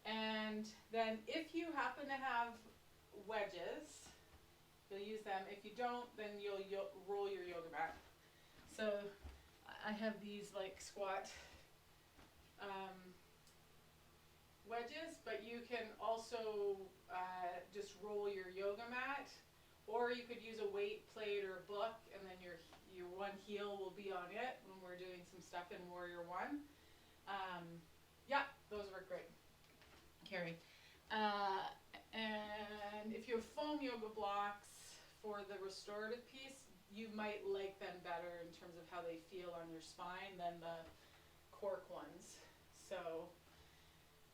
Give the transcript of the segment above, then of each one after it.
And then if you happen to have wedges, you'll use them. If you don't, then you'll roll your yoga mat. So I have these like squat wedges, but you can also just roll your yoga mat, or you could use a weight plate or a book, and then your one heel will be on it when we're doing some stuff in Warrior One. Yeah, those work great. Carrie. And if you have foam yoga blocks for the restorative piece, you might like them better in terms of how they feel on your spine than the cork ones. So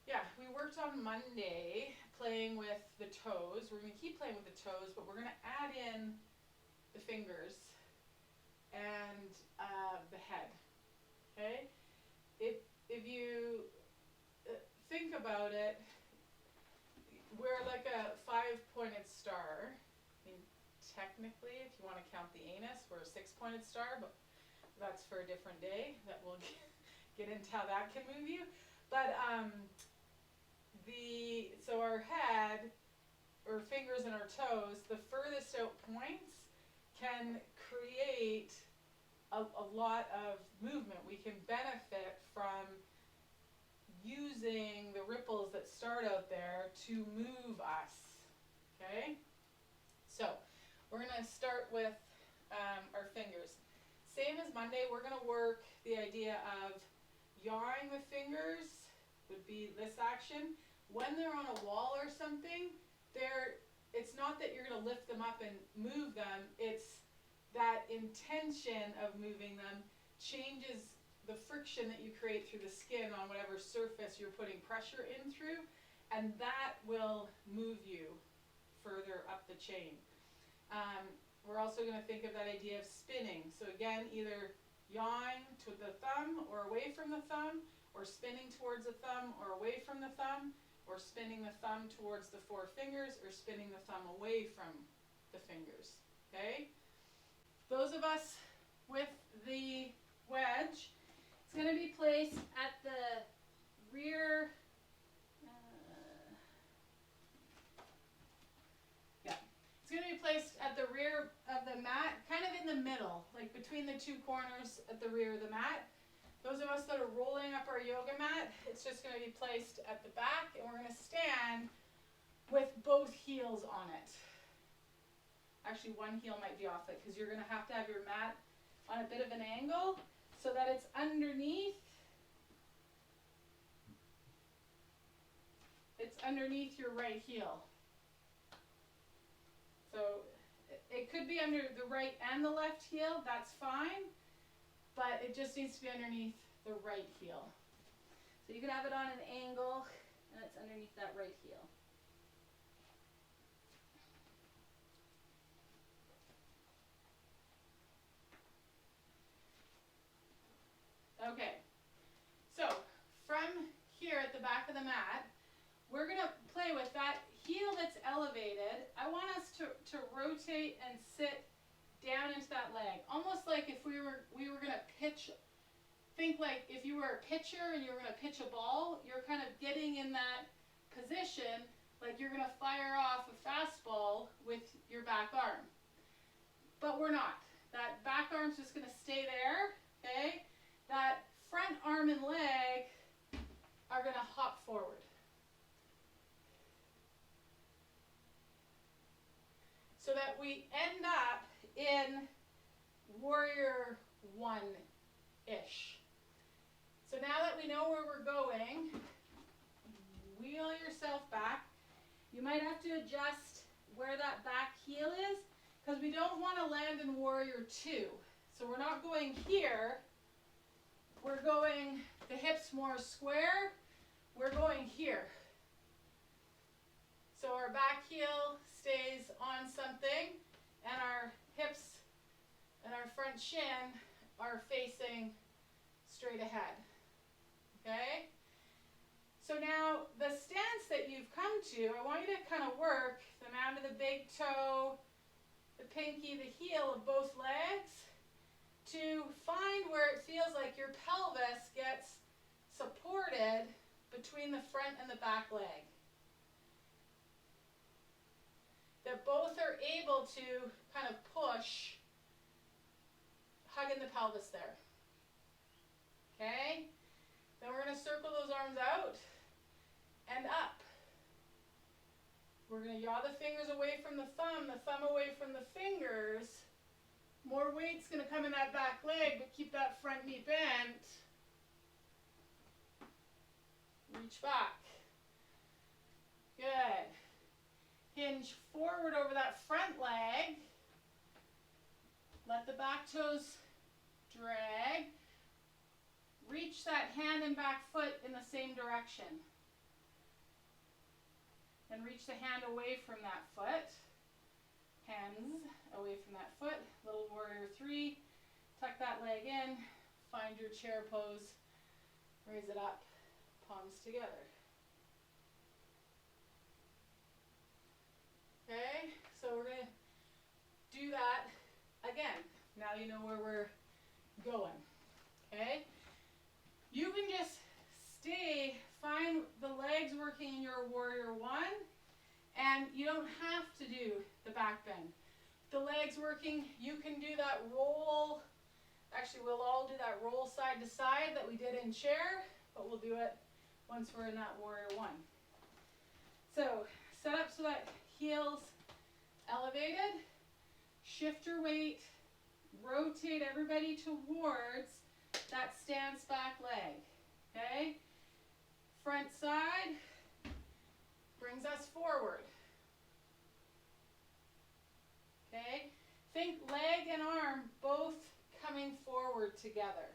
yeah, we worked on Monday playing with the toes. We're going to keep playing with the toes, but we're going to add in the fingers and the head. Okay? If you think about it, we're like a 5-pointed star. I mean, technically, if you want to count the anus, we're a 6-pointed star, but that's for a different day. That we'll get into how that can move you. But so our head, or fingers and our toes, the furthest out points can create a lot of movement. We can benefit from using the ripples that start out there to move us. Okay? So we're going to start with our fingers. Same as Monday, we're going to work the idea of yawing the fingers, would be this action. When they're on a wall or something, it's not that you're going to lift them up and move them, it's that intention of moving them changes the friction that you create through the skin on whatever surface you're putting pressure in through, and that will move you further up the chain. We're also going to think of that idea of spinning. So again, either yawing to the thumb or away from the thumb, or spinning towards the thumb or away from the thumb, or spinning the thumb towards the 4 fingers, or spinning the thumb away from the fingers. Okay? Those of us with the wedge, it's going to be placed at the rear, it's going to be placed at the rear of the mat, kind of in the middle, like between the 2 corners at the rear of the mat. Those of us that are rolling up our yoga mat, it's just going to be placed at the back, and we're going to stand with both heels on it. Actually, one heel might be off it, because you're going to have your mat on a bit of an angle so that it's underneath. It's underneath your right heel. So it could be under the right and the left heel, that's fine, but it just needs to be underneath the right heel. So you can have it on an angle, and it's underneath that right heel. Okay, so from here at the back of the mat, we're going to play with that heel that's elevated. I want us to rotate and sit down into that leg, almost like if we were going to pitch. Think like if you were a pitcher and you were going to pitch a ball, you're kind of getting in that position like you're going to fire off a fastball with your back arm. But we're not. That back arm's just going to stay there, okay? That front arm and leg are going to hop forward. So that we end up in Warrior One-ish. So now that we know where we're going, wheel yourself back. You might have to adjust where that back heel is, because we don't want to land in Warrior Two. So we're not going here. We're going, the hips more square. We're going here. So our back heel stays on something, and our hips and our front shin are facing straight ahead. Okay? So now the stance that you've come to, I want you to kind of work the mound of the big toe, the pinky, the heel of both legs, to find where it feels like your pelvis gets supported between the front and the back leg. That both are able to kind of push, hugging the pelvis there. Okay? Then we're going to circle those arms out and up. We're going to yaw the fingers away from the thumb away from the fingers. More weight's going to come in that back leg, but keep that front knee bent. Reach back. Good. Hinge forward over that front leg. Let the back toes drag. Reach that hand and back foot in the same direction. Then reach the hand away from that foot. Hands away from that foot. Little warrior 3. Tuck that leg in. Find your chair pose. Raise it up. Palms together. Okay, so we're going to do that again. Now you know where we're going. Okay? You can just find the legs working in your warrior 1, and you don't have to do the back bend. The legs working, you can do that roll. Actually, we'll all do that roll side to side that we did in chair, but we'll do it once we're in that warrior 1. So, set up so that heels elevated, shift your weight, rotate everybody towards that stance back leg, okay? Front side brings us forward, okay? Think leg and arm both coming forward together.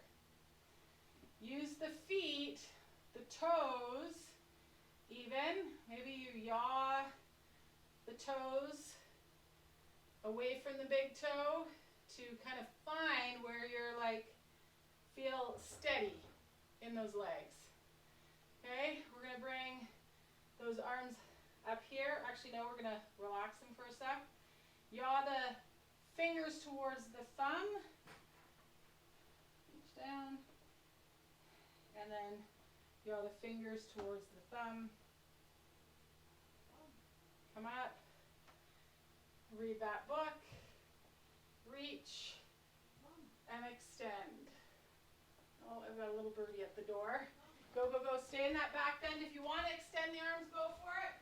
Use the feet, the toes, even. Maybe you yaw the toes away from the big toe to kind of find where you're like, feel steady in those legs. Okay, we're going to bring those arms up here. Actually, no, we're going to relax them for a sec. Yaw the fingers towards the thumb. Reach down. And then yaw the fingers towards the thumb. Come up. Read that book. Reach. And extend. Oh, I've got a little birdie at the door. Go, go, go. Stay in that back bend. If you want to extend the arms, go for it.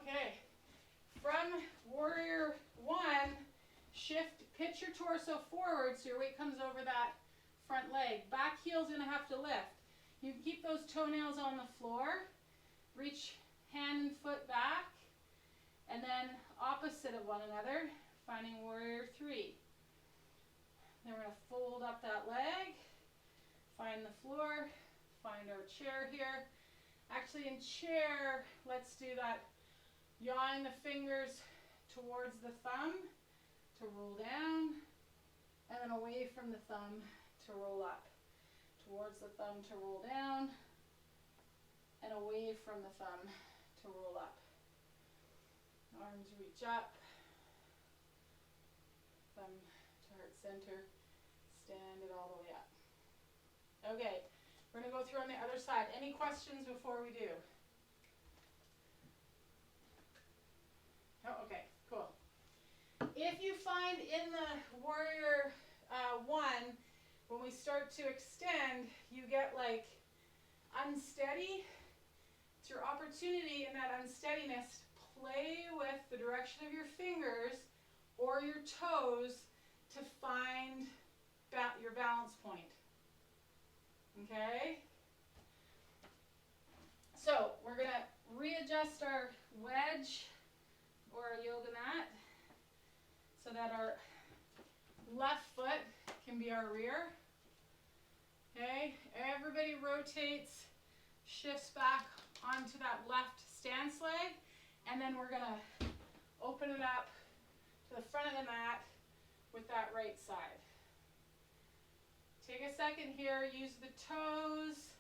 Okay. From warrior 1, pitch your torso forward so your weight comes over that front leg. Back heel's going to have to lift. You can keep those toenails on the floor. Reach hand and foot back. And then opposite of one another, finding warrior 3. Then we're going to fold up that leg. Find the floor. Find our chair here. Actually, in chair, let's do that. Yawing the fingers towards the thumb to roll down, and then away from the thumb to roll up. Towards the thumb to roll down, and away from the thumb to roll up. Arms reach up, thumb to heart center, stand it all the way up. Okay, we're going to go through on the other side. Any questions before we do? Oh, okay, cool. If you find in the warrior 1, when we start to extend, you get like unsteady, it's your opportunity in that unsteadiness, play with the direction of your fingers or your toes to find your balance point. Okay? So we're going to readjust our wedge or our yoga mat so that our left foot can be our rear. Okay, everybody rotates, shifts back onto that left stance leg, and then we're going to open it up to the front of the mat, with that right side. Take a second here, use the toes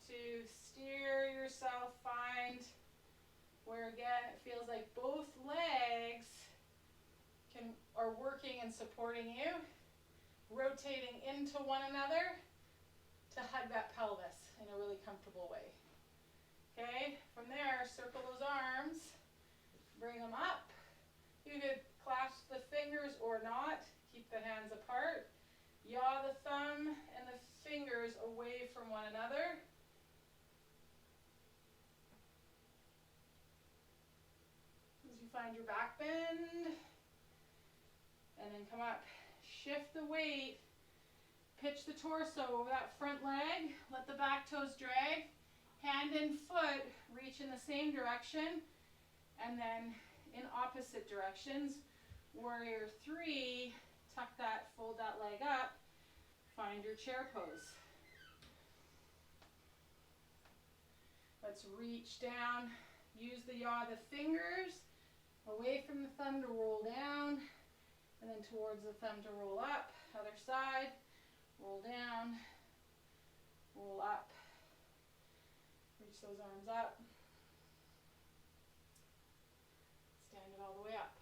to steer yourself, find where again it feels like both legs are working and supporting you, rotating into one another to hug that pelvis in a really comfortable way. Okay, from there, circle those arms, bring them up. You could clasp the fingers or not, keep the hands apart. Yaw the thumb and the fingers away from one another. As you find your back bend, and then come up, shift the weight, pitch the torso over that front leg, let the back toes drag, hand and foot reach in the same direction, and then in opposite directions. Warrior 3, tuck that, fold that leg up, find your chair pose. Let's reach down, use the yaw the fingers, away from the thumb to roll down, and then towards the thumb to roll up. Other side, roll down, roll up, reach those arms up, stand it all the way up.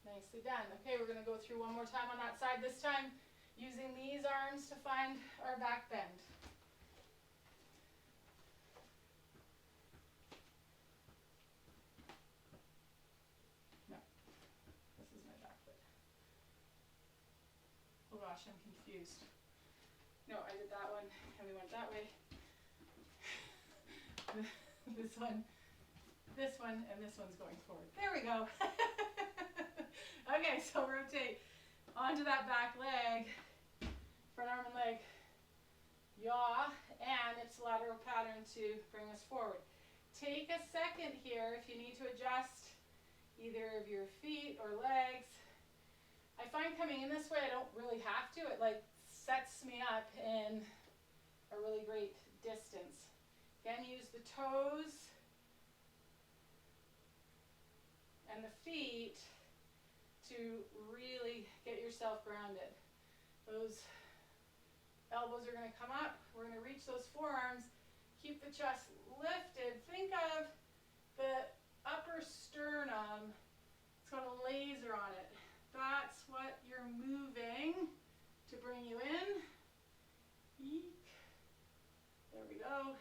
Nicely done. Okay, we're going to go through one more time on that side, this time using these arms to find our back bend. Oh gosh, I'm confused. No, I did that one, and we went that way. This one, and this one's going forward. There we go. Okay, so rotate onto that back leg, front arm and leg, yaw, and it's lateral pattern to bring us forward. Take a second here if you need to adjust either of your feet or legs. I find coming in this way, I don't really have to. It like sets me up in a really great distance. Again, use the toes and the feet to really get yourself grounded. Those elbows are going to come up. We're going to reach those forearms. Keep the chest lifted. Think of the upper sternum. It's got a laser on it. That's what you're moving to bring you in. Eek. There we go.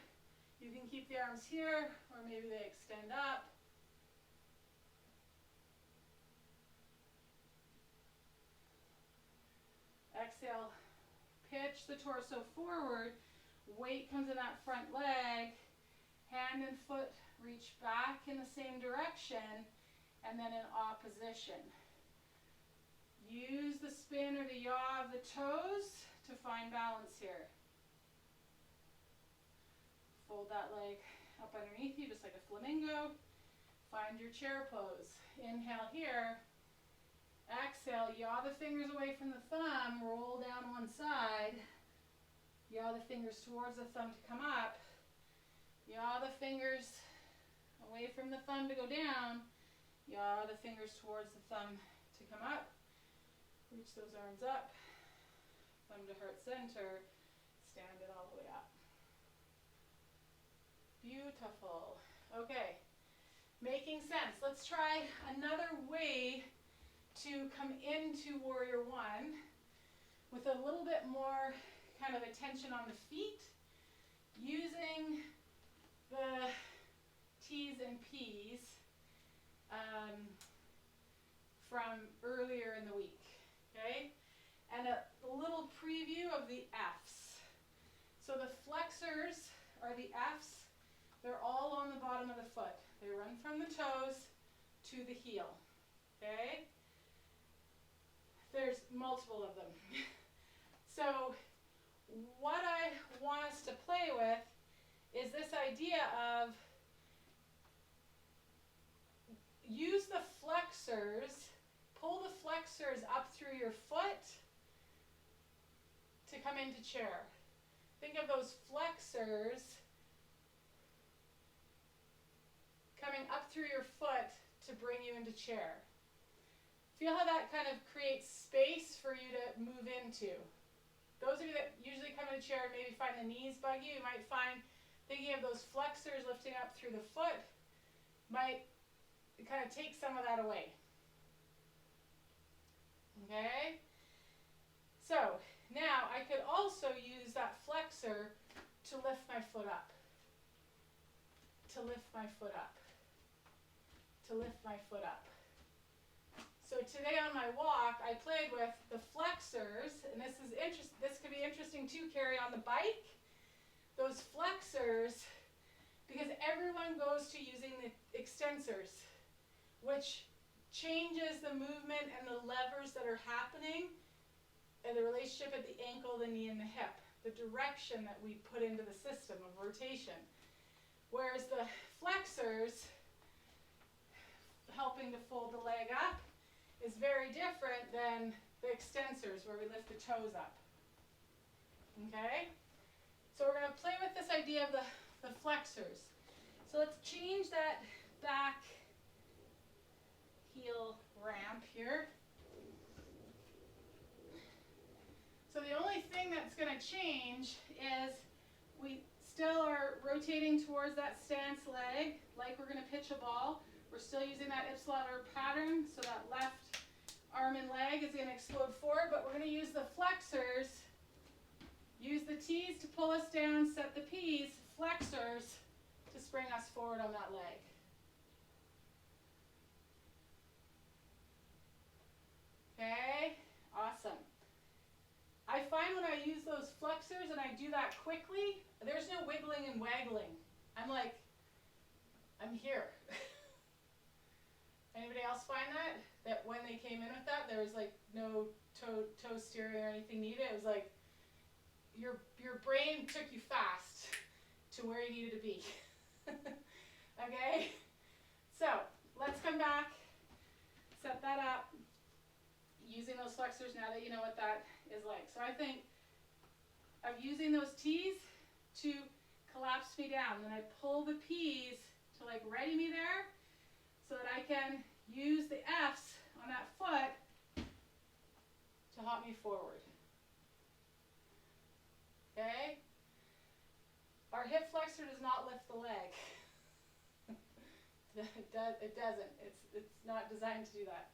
You can keep the arms here, or maybe they extend up. Exhale, pitch the torso forward. Weight comes in that front leg. Hand and foot reach back in the same direction, and then in opposition. Use the spin or the yaw of the toes to find balance here. Fold that leg up underneath you just like a flamingo. Find your chair pose. Inhale here. Exhale, yaw the fingers away from the thumb, roll down one side. Yaw the fingers towards the thumb to come up. Yaw the fingers away from the thumb to go down. Yaw the fingers towards the thumb to come up. Reach those arms up, thumb to heart center, stand it all the way up. Beautiful. Okay, making sense. Let's try another way to come into Warrior 1 with a little bit more kind of attention on the feet, using the T's and P's from earlier in the week. Okay, and a little preview of the F's. So the flexors are the F's. They're all on the bottom of the foot. They run from the toes to the heel. Okay? There's multiple of them. So what I want us to play with is this idea of use the flexors. Pull the flexors up through your foot to come into chair. Think of those flexors coming up through your foot to bring you into chair. Feel how that kind of creates space for you to move into. Those of you that usually come in a chair and maybe find the knees bug you, you might find thinking of those flexors lifting up through the foot might kind of take some of that away. Okay? So, now I could also use that flexor to lift my foot up. To lift my foot up. To lift my foot up. So today on my walk, I played with the flexors, and this could be interesting too, Carrie, on the bike. Those flexors, because everyone goes to using the extensors, which changes the movement and the levers that are happening and the relationship at the ankle, the knee, and the hip, the direction that we put into the system of rotation. Whereas the flexors, helping to fold the leg up, is very different than the extensors where we lift the toes up. Okay? So we're going to play with this idea of the flexors. So let's change that back heel ramp here. So the only thing that's going to change is we still are rotating towards that stance leg like we're going to pitch a ball. We're still using that ipsilateral pattern, so that left arm and leg is going to explode forward, but we're going to use the flexors, use the T's to pull us down, set the P's, flexors to spring us forward on that leg. Okay, awesome. I find when I use those flexors and I do that quickly, there's no wiggling and waggling. I'm like, I'm here. Anybody else find that? That when they came in with that, there was like no toe steering or anything needed. It was like your brain took you fast to where you needed to be. Okay? So let's come back, set that up, using those flexors now that you know what that is like. So I think of using those T's to collapse me down. Then I pull the P's to like ready me there, so that I can use the F's on that foot to hop me forward. Okay? Our hip flexor does not lift the leg. It doesn't. It's not designed to do that.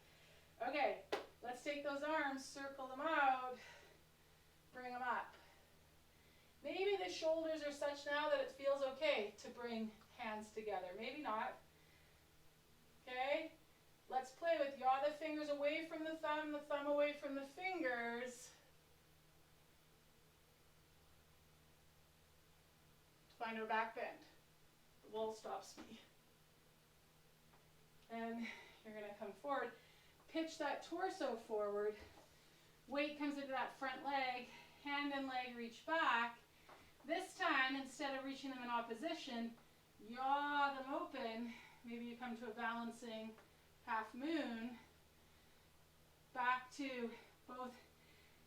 Okay, let's take those arms, circle them out, bring them up. Maybe the shoulders are such now that it feels okay to bring hands together. Maybe not. Okay, let's play with yaw the fingers away from the thumb away from the fingers. Find our back bend. The wall stops me. And you're going to come forward. Pitch that torso forward. Weight comes into that front leg. Hand and leg reach back. This time, instead of reaching them in opposition, yaw them open. Maybe you come to a balancing half moon. Back to both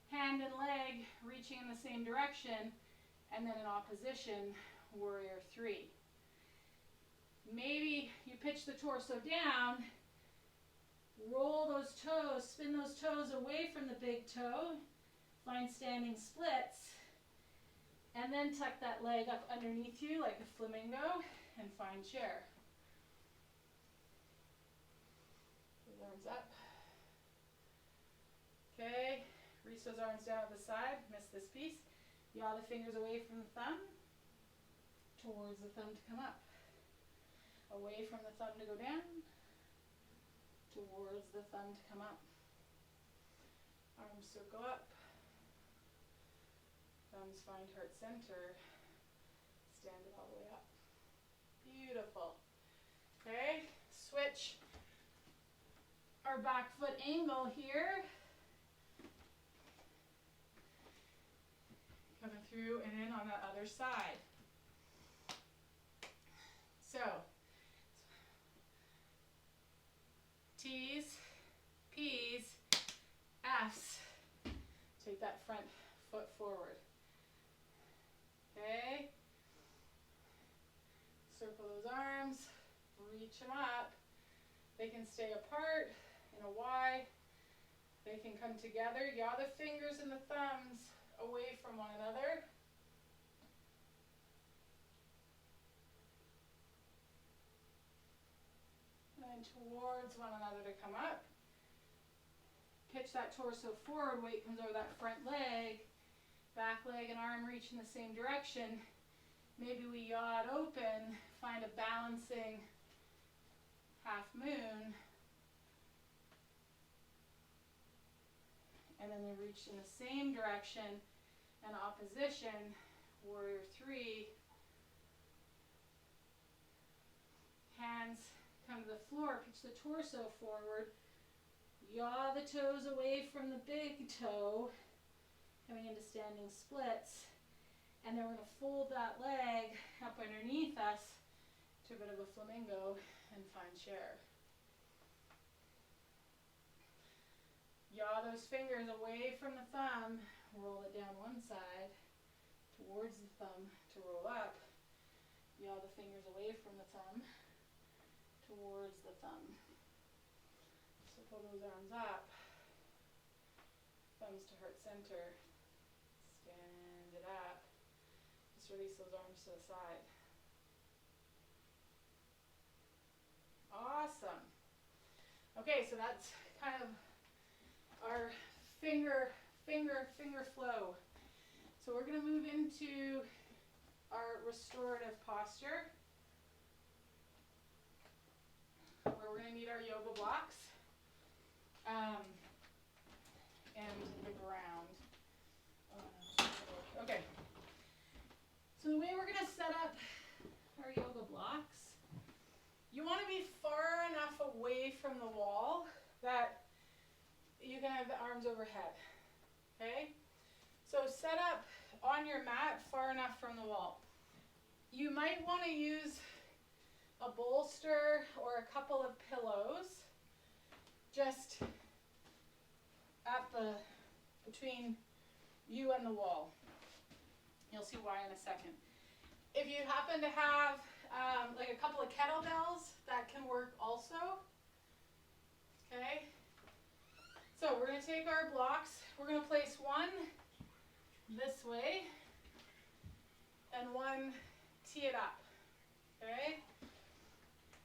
hand and leg reaching in the same direction, and then in opposition, warrior three. Maybe you pitch the torso down, roll those toes, spin those toes away from the big toe, find standing splits, and then tuck that leg up underneath you like a flamingo and find chair. Arms up. Okay, reach those arms down at the side, miss this piece. Yaw the fingers away from the thumb, towards the thumb to come up. Away from the thumb to go down, towards the thumb to come up. Arms circle up. Thumbs find heart center. Stand it all the way up. Beautiful. Okay, switch our back foot angle here. Coming through and in on that other side. So, T's, P's, F's. Take that front foot forward. Okay. Circle those arms, reach them up. They can stay apart in a Y, They can come together. Yaw the fingers and the thumbs away from one another. And towards one another to come up. Pitch that torso forward, weight comes over that front leg. Back leg and arm reach in the same direction. Maybe we yaw it open, find a balancing half moon. And then they reach in the same direction and opposition, warrior three. Hands come to the floor, pitch the torso forward. Yaw the toes away from the big toe, coming into standing splits. And then we're going to fold that leg up underneath us to a bit of a flamingo and find chair. Yaw those fingers away from the thumb, roll it down one side, towards the thumb to roll up. Yaw the fingers away from the thumb, towards the thumb. So pull those arms up, thumbs to heart center, stand it up. Just release those arms to the side. Awesome. Okay, so that's kind of our finger flow. So we're going to move into our restorative posture, where we're going to need our yoga blocks and the ground. Okay. So the way we're going to set up our yoga blocks, you want to be far enough away from the wall that you can have the arms overhead. Okay? So set up on your mat far enough from the wall. You might want to use a bolster or a couple of pillows just at between you and the wall. You'll see why in a second. If you happen to have like a couple of kettlebells, that can work also. Okay? So we're going to take our blocks. We're going to place one this way and one tee it up. Okay?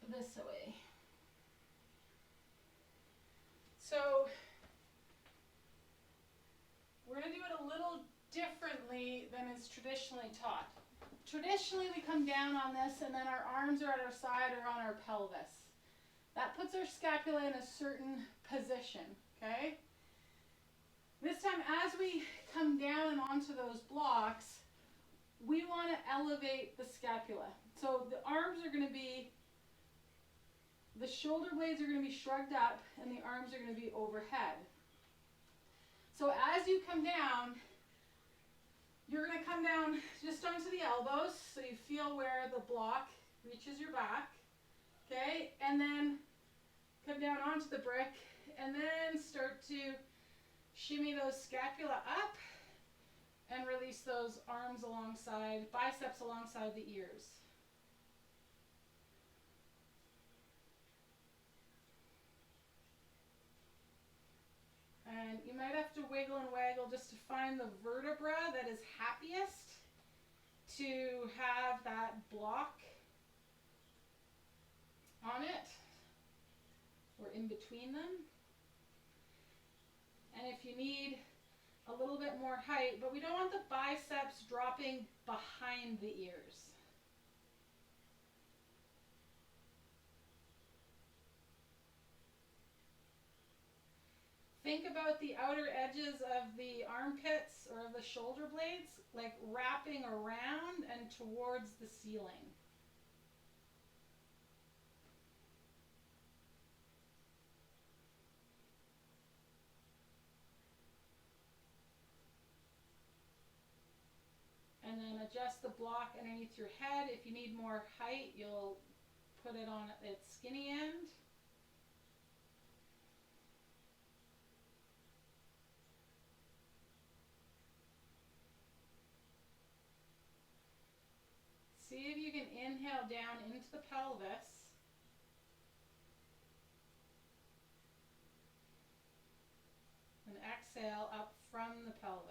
This way. So we're going to do it a little differently than is traditionally taught. Traditionally, we come down on this and then our arms are at our side or on our pelvis. That puts our scapula in a certain position, okay? This time, as we come down and onto those blocks, we want to elevate the scapula. So the arms are going to be, the shoulder blades are going to be shrugged up and the arms are going to be overhead. So as you come down, you're going to come down just onto the elbows, so you feel where the block reaches your back, okay? And then come down onto the brick, and then start to shimmy those scapula up, and release those arms alongside, biceps alongside the ears. And you might have to wiggle and waggle just to find the vertebra that is happiest to have that block on it or in between them. And if you need a little bit more height, but we don't want the biceps dropping behind the ears. Think about the outer edges of the armpits or of the shoulder blades, like wrapping around and towards the ceiling. And then adjust the block underneath your head. If you need more height, you'll put it on its skinny end. See if you can inhale down into the pelvis. exhale up from the pelvis.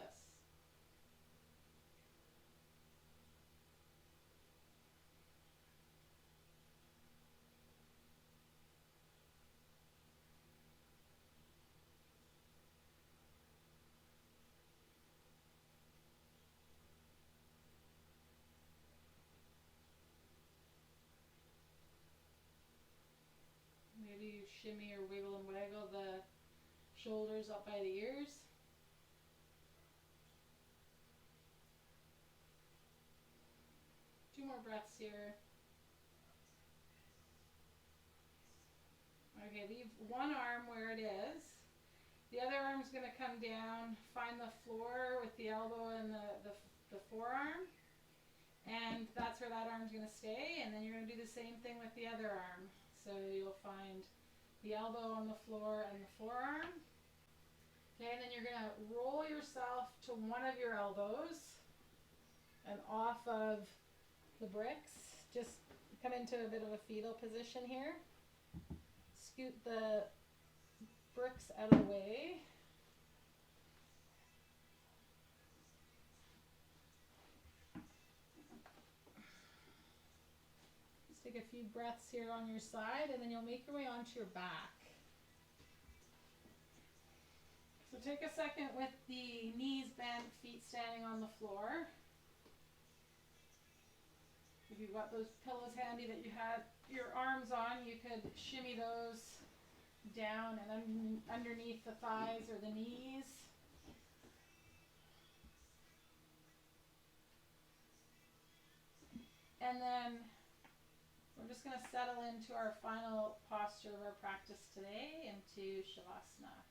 Maybe you shimmy or wiggle and waggle the shoulders up by the ears. Two more breaths here. Okay, leave one arm where it is. The other arm's going to come down, find the floor with the elbow and the forearm. And that's where that arm's going to stay. And then you're going to do the same thing with the other arm. So you'll find the elbow on the floor and the forearm. Okay, and then you're going to roll yourself to one of your elbows and off of the bricks. Just come into a bit of a fetal position here. Scoot the bricks out of the way. Just take a few breaths here on your side, and then you'll make your way onto your back. So take a second with the knees bent, feet standing on the floor. If you've got those pillows handy that you had your arms on, you could shimmy those down and underneath the thighs or the knees. And then we're just going to settle into our final posture of our practice today, into Shavasana.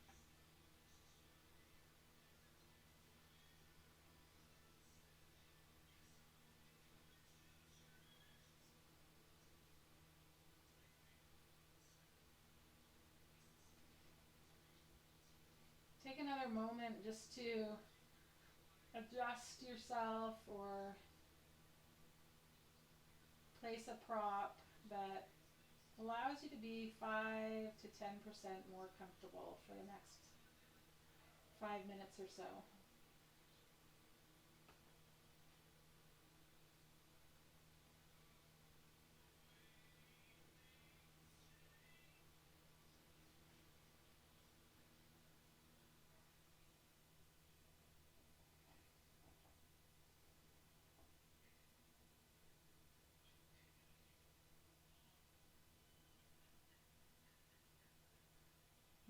Take another moment just to adjust yourself or place a prop that allows you to be 5 to 10% more comfortable for the next 5 minutes or so.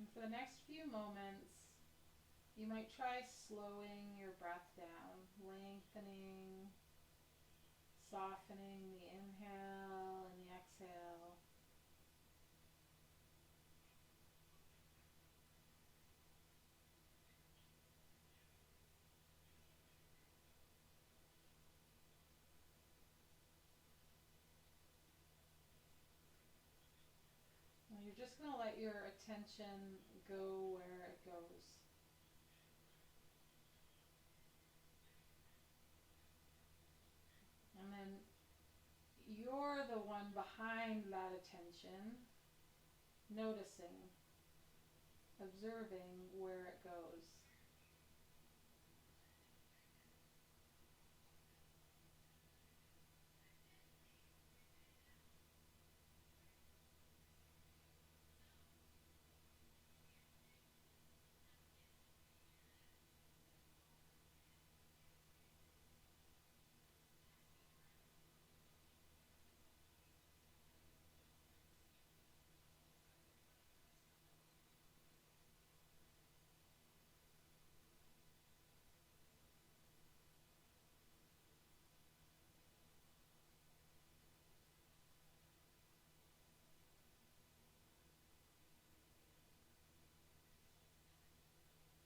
And for the next few moments, you might try slowing your breath down, lengthening, softening the inhale and the exhale. And you're just going to let your attention go where it goes. And then you're the one behind that attention, noticing, observing where it goes.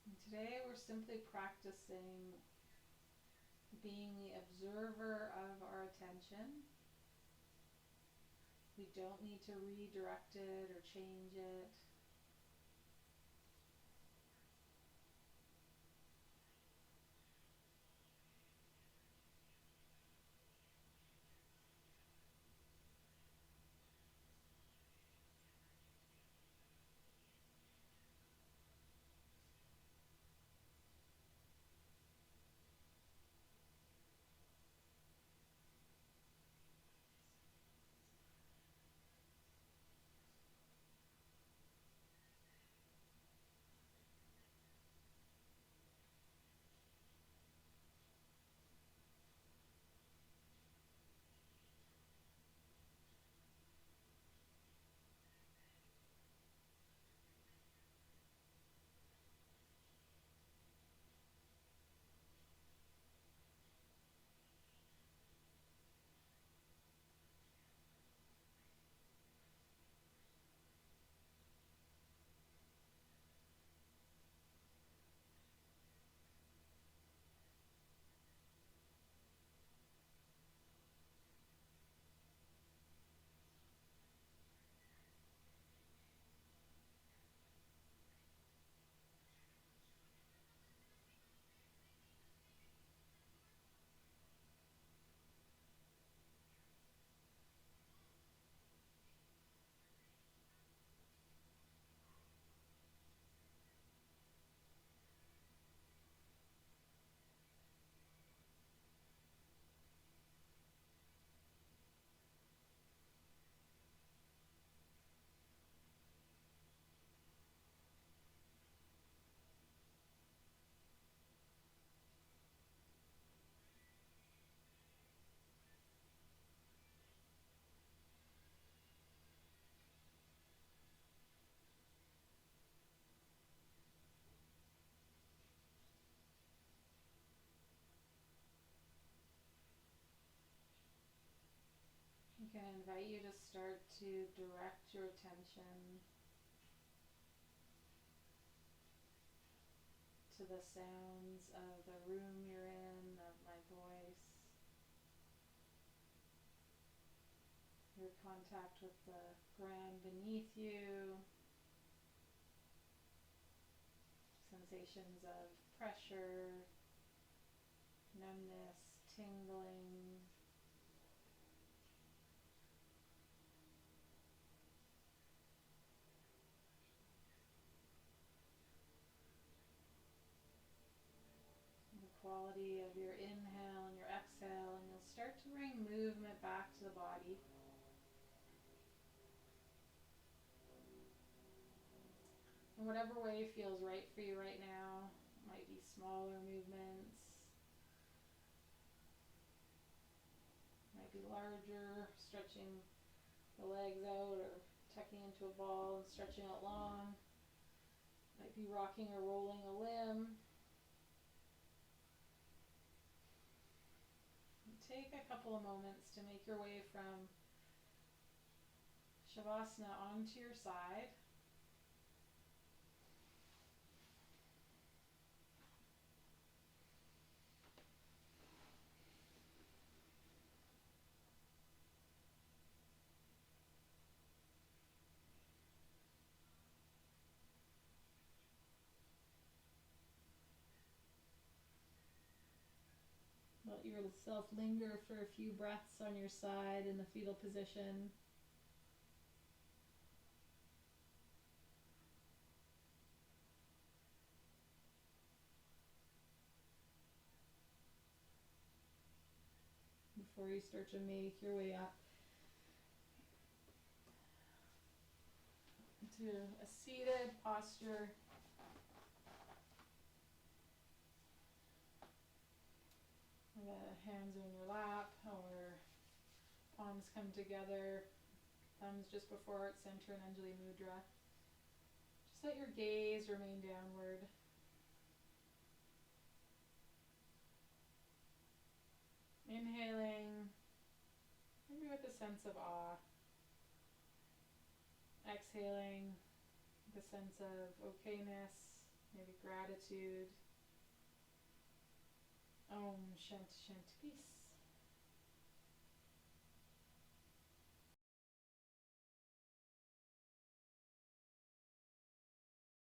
And today we're simply practicing being the observer of our attention. We don't need to redirect it or change it. can invite you to start to direct your attention to the sounds of the room you're in, of my voice, your contact with the ground beneath you, sensations of pressure, numbness, tingling. The quality of your inhale and your exhale, and you'll start to bring movement back to the body. In whatever way feels right for you right now. It might be smaller movements, might be larger, stretching the legs out or tucking into a ball and stretching out long. Might be rocking or rolling a limb. Take a couple of moments to make your way from Shavasana onto your side. Let yourself linger for a few breaths on your side in the fetal position. Before you start to make your way up into a seated posture. The hands are in your lap, or palms come together, thumbs just before heart center in Anjali Mudra. Just let your gaze remain downward. Inhaling, maybe with a sense of awe. Exhaling, with a sense of okayness, maybe gratitude. Om Shanti Shanti Peace.